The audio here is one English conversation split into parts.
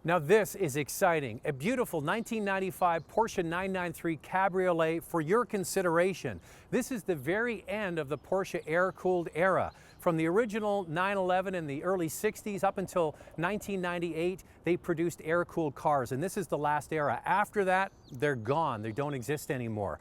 Now this is exciting. A beautiful 1995 Porsche 993 Cabriolet for your consideration. This is the very end of the Porsche air-cooled era. From the original 911 in the early 60s up until 1998, they produced air-cooled cars, and this is the last era. After that, they're gone. They don't exist anymore.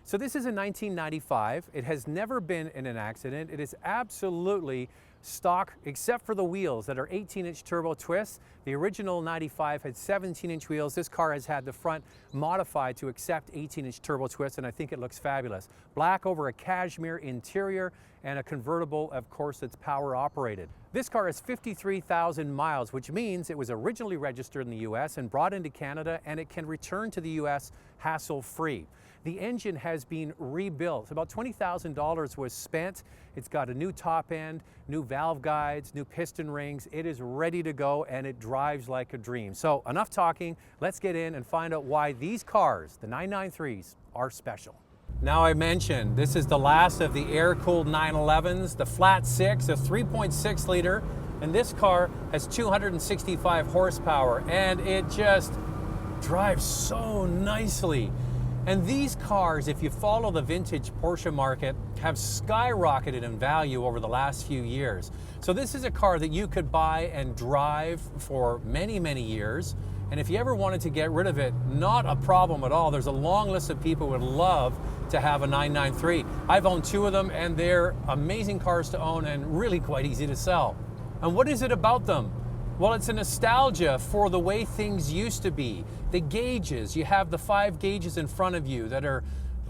So this is a 1995. It has never been in an accident. It is absolutely stock except for the wheels that are 18-inch turbo twists. The original 95 had 17-inch wheels. This car has had the front modified to accept 18-inch turbo twists, and I think it looks fabulous. Black over a cashmere interior and a convertible, of course, that's power operated. This car has 53,000 miles, which means it was originally registered in the US and brought into Canada, and it can return to the US hassle-free. The engine has been rebuilt. About $20,000 was spent. It's got a new top end, new valve guides, new piston rings. It is ready to go, and it drives like a dream. So enough talking. Let's get in and find out why these cars, the 993s, are special. Now I mentioned this is the last of the air-cooled 911s, the flat six, a 3.6 liter, and this car has 265 horsepower, and it just drives so nicely. And these cars, if you follow the vintage Porsche market, have skyrocketed in value over the last few years. So this is a car that you could buy and drive for many, many years. And if you ever wanted to get rid of it, not a problem at all. There's a long list of people who would love to have a 993. I've owned two of them, and they're amazing cars to own and really quite easy to sell. And what is it about them? Well, it's a nostalgia for the way things used to be. The gauges, you have the 5 gauges in front of you that are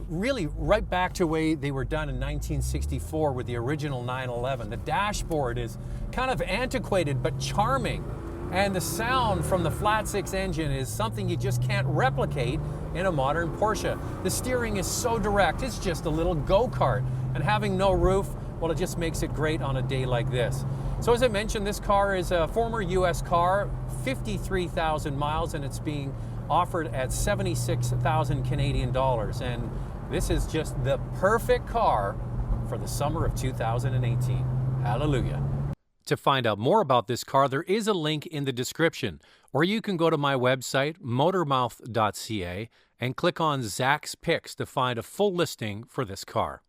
really right back to the way they were done in 1964 with the original 911. The dashboard is kind of antiquated but charming. And the sound from the flat six engine is something you just can't replicate in a modern Porsche. The steering is so direct, it's just a little go-kart. And having no roof, well, it just makes it great on a day like this. So as I mentioned, this car is a former US car, 53,000 miles, and it's being offered at 76,000 Canadian dollars. And this is just the perfect car for the summer of 2018. Hallelujah. To find out more about this car, there is a link in the description, or you can go to my website, motormouth.ca, and click on Zach's Picks to find a full listing for this car.